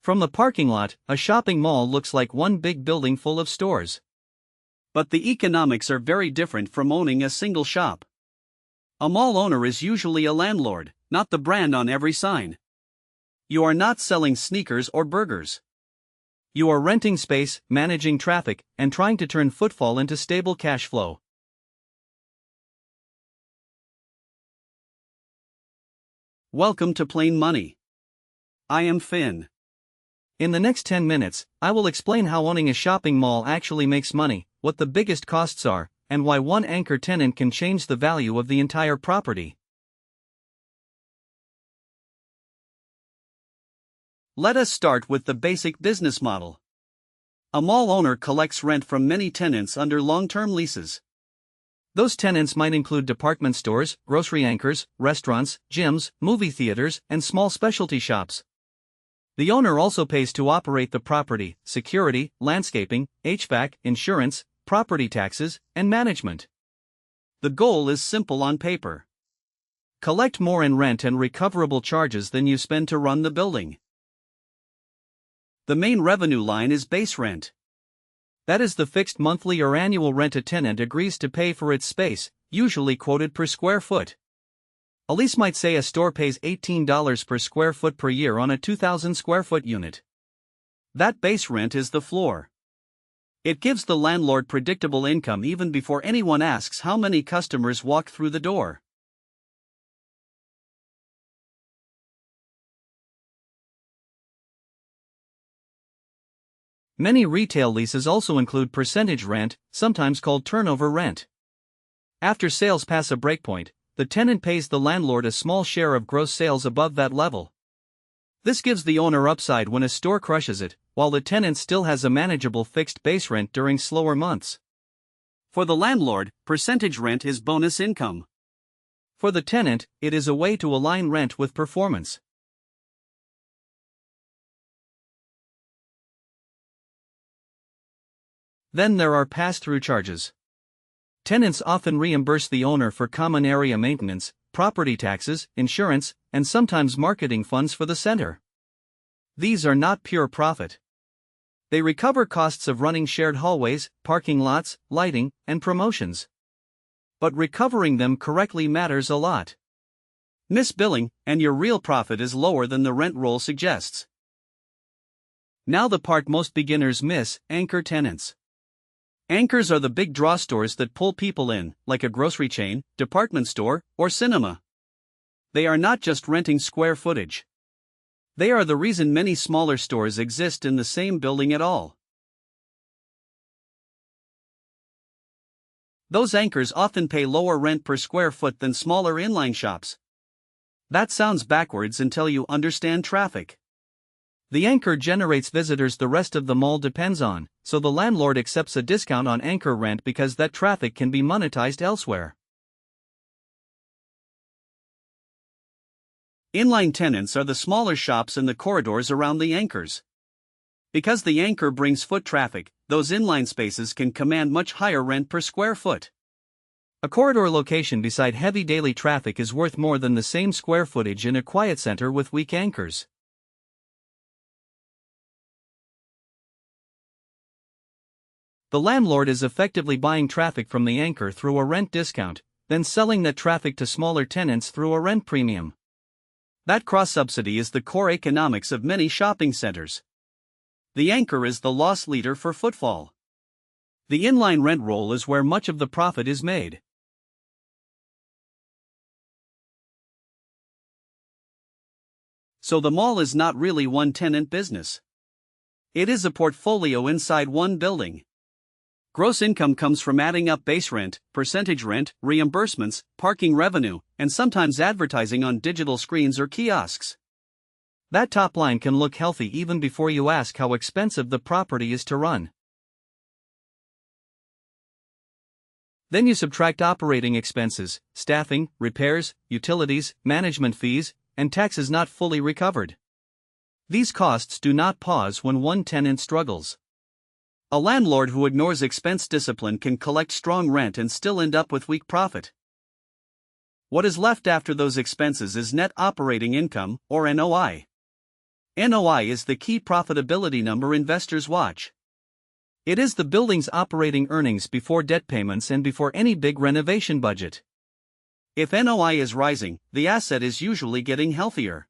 From the parking lot, a shopping mall looks like one big building full of stores. But the economics are very different from owning a single shop. A mall owner is usually a landlord, not the brand on every sign. You are not selling sneakers or burgers. You are renting space, managing traffic, and trying to turn footfall into stable cash flow. Welcome to Plain Money. I am Finn. In the next 10 minutes, I will explain how owning a shopping mall actually makes money, what the biggest costs are, and why one anchor tenant can change the value of the entire property. Let us start with the basic business model. A mall owner collects rent from many tenants under long-term leases. Those tenants might include department stores, grocery anchors, restaurants, gyms, movie theaters, and small specialty shops. The owner also pays to operate the property, security, landscaping, HVAC, insurance, property taxes, and management. The goal is simple on paper. Collect more in rent and recoverable charges than you spend to run the building. The main revenue line is base rent. That is the fixed monthly or annual rent a tenant agrees to pay for its space, usually quoted per square foot. A lease might say a store pays $18 per square foot per year on a 2,000 square foot unit. That base rent is the floor. It gives the landlord predictable income even before anyone asks how many customers walk through the door. Many retail leases also include percentage rent, sometimes called turnover rent. After sales pass a breakpoint, the tenant pays the landlord a small share of gross sales above that level. This gives the owner upside when a store crushes it, while the tenant still has a manageable fixed base rent during slower months. For the landlord, percentage rent is bonus income. For the tenant, it is a way to align rent with performance. Then there are pass-through charges. Tenants often reimburse the owner for common area maintenance, property taxes, insurance, and sometimes marketing funds for the center. These are not pure profit. They recover costs of running shared hallways, parking lots, lighting, and promotions. But recovering them correctly matters a lot. Miss billing, and your real profit is lower than the rent roll suggests. Now the part most beginners miss: anchor tenants. Anchors are the big draw stores that pull people in, like a grocery chain, department store, or cinema. They are not just renting square footage. They are the reason many smaller stores exist in the same building at all. Those anchors often pay lower rent per square foot than smaller inline shops. That sounds backwards until you understand traffic. The anchor generates visitors the rest of the mall depends on, so the landlord accepts a discount on anchor rent because that traffic can be monetized elsewhere. Inline tenants are the smaller shops in the corridors around the anchors. Because the anchor brings foot traffic, those inline spaces can command much higher rent per square foot. A corridor location beside heavy daily traffic is worth more than the same square footage in a quiet center with weak anchors. The landlord is effectively buying traffic from the anchor through a rent discount, then selling that traffic to smaller tenants through a rent premium. That cross-subsidy is the core economics of many shopping centers. The anchor is the loss leader for footfall. The inline rent roll is where much of the profit is made. So the mall is not really one tenant business. It is a portfolio inside one building. Gross income comes from adding up base rent, percentage rent, reimbursements, parking revenue, and sometimes advertising on digital screens or kiosks. That top line can look healthy even before you ask how expensive the property is to run. Then you subtract operating expenses, staffing, repairs, utilities, management fees, and taxes not fully recovered. These costs do not pause when one tenant struggles. A landlord who ignores expense discipline can collect strong rent and still end up with weak profit. What is left after those expenses is net operating income, or NOI. NOI is the key profitability number investors watch. It is the building's operating earnings before debt payments and before any big renovation budget. If NOI is rising, the asset is usually getting healthier.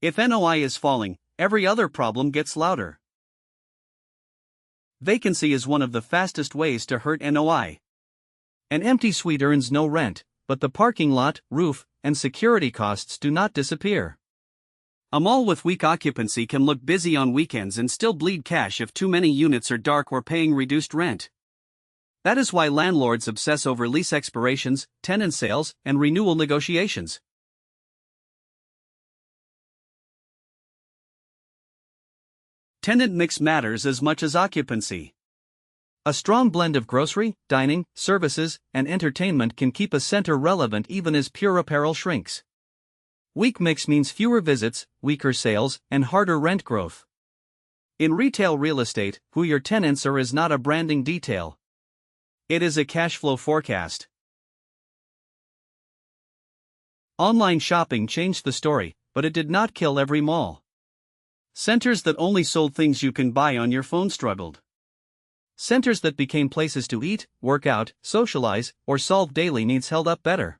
If NOI is falling, every other problem gets louder. Vacancy is one of the fastest ways to hurt NOI. An empty suite earns no rent, but the parking lot, roof, and security costs do not disappear. A mall with weak occupancy can look busy on weekends and still bleed cash if too many units are dark or paying reduced rent. That is why landlords obsess over lease expirations, tenant sales, and renewal negotiations. Tenant mix matters as much as occupancy. A strong blend of grocery, dining, services, and entertainment can keep a center relevant even as pure apparel shrinks. Weak mix means fewer visits, weaker sales, and harder rent growth. In retail real estate, who your tenants are is not a branding detail. It is a cash flow forecast. Online shopping changed the story, but it did not kill every mall. Centers that only sold things you can buy on your phone struggled. Centers that became places to eat, work out, socialize, or solve daily needs held up better.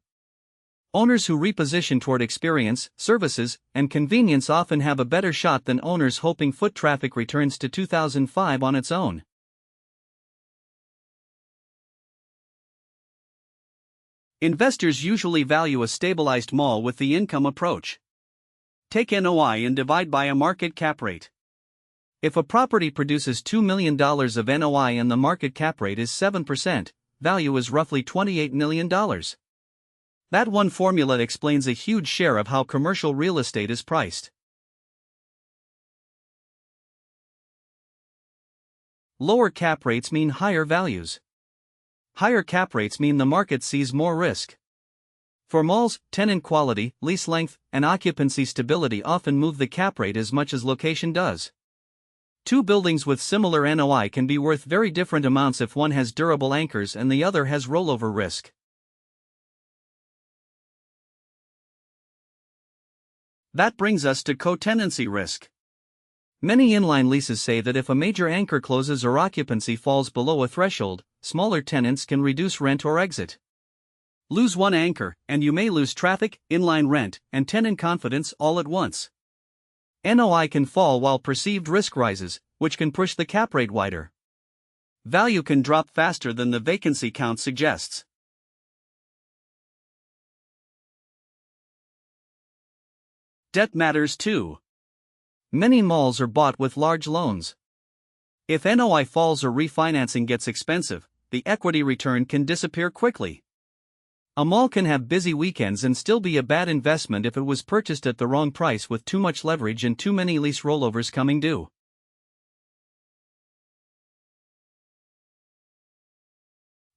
Owners who reposition toward experience, services, and convenience often have a better shot than owners hoping foot traffic returns to 2005 on its own. Investors usually value a stabilized mall with the income approach. Take NOI and divide by a market cap rate. If a property produces $2 million of NOI and the market cap rate is 7%, value is roughly $28 million. That one formula explains a huge share of how commercial real estate is priced. Lower cap rates mean higher values. Higher cap rates mean the market sees more risk. For malls, tenant quality, lease length, and occupancy stability often move the cap rate as much as location does. Two buildings with similar NOI can be worth very different amounts if one has durable anchors and the other has rollover risk. That brings us to co-tenancy risk. Many inline leases say that if a major anchor closes or occupancy falls below a threshold, smaller tenants can reduce rent or exit. Lose one anchor, and you may lose traffic, inline rent, and tenant confidence all at once. NOI can fall while perceived risk rises, which can push the cap rate wider. Value can drop faster than the vacancy count suggests. Debt matters too. Many malls are bought with large loans. If NOI falls or refinancing gets expensive, the equity return can disappear quickly. A mall can have busy weekends and still be a bad investment if it was purchased at the wrong price with too much leverage and too many lease rollovers coming due.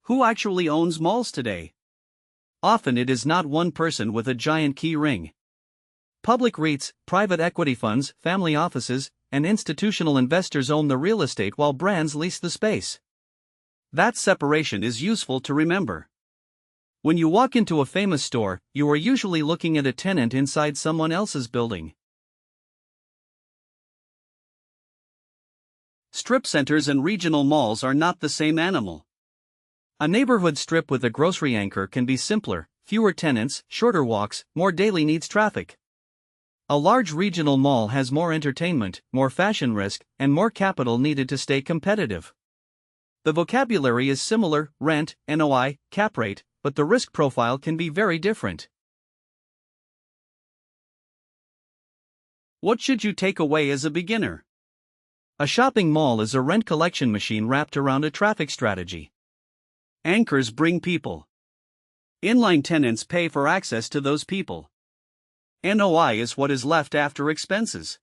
Who actually owns malls today? Often it is not one person with a giant key ring. Public REITs, private equity funds, family offices, and institutional investors own the real estate while brands lease the space. That separation is useful to remember. When you walk into a famous store, you are usually looking at a tenant inside someone else's building. Strip centers and regional malls are not the same animal. A neighborhood strip with a grocery anchor can be simpler, fewer tenants, shorter walks, more daily needs traffic. A large regional mall has more entertainment, more fashion risk, and more capital needed to stay competitive. The vocabulary is similar, rent, NOI, cap rate, but the risk profile can be very different. What should you take away as a beginner? A shopping mall is a rent collection machine wrapped around a traffic strategy. Anchors bring people. Inline tenants pay for access to those people. NOI is what is left after expenses.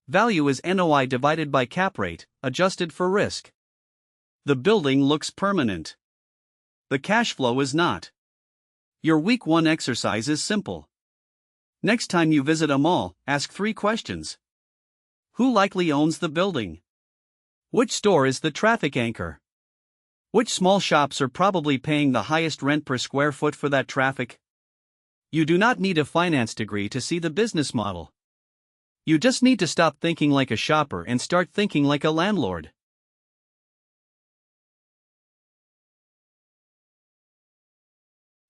Value is NOI divided by cap rate, adjusted for risk. The building looks permanent. The cash flow is not. Your week 1 exercise is simple. Next time you visit a mall, ask 3 questions. Who likely owns the building? Which store is the traffic anchor? Which small shops are probably paying the highest rent per square foot for that traffic? You do not need a finance degree to see the business model. You just need to stop thinking like a shopper and start thinking like a landlord.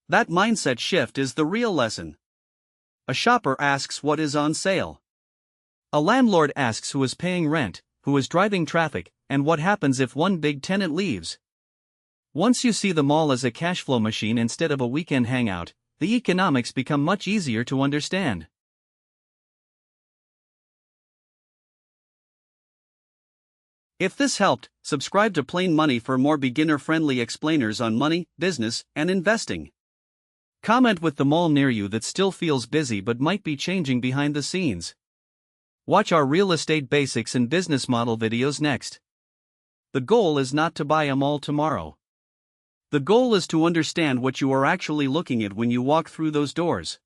That mindset shift is the real lesson. A shopper asks what is on sale. A landlord asks who is paying rent, who is driving traffic, and what happens if one big tenant leaves. Once you see the mall as a cash flow machine instead of a weekend hangout, the economics become much easier to understand. If this helped, subscribe to Plain Money for more beginner-friendly explainers on money, business, and investing. Comment with the mall near you that still feels busy but might be changing behind the scenes. Watch our real estate basics and business model videos next. The goal is not to buy a mall tomorrow. The goal is to understand what you are actually looking at when you walk through those doors.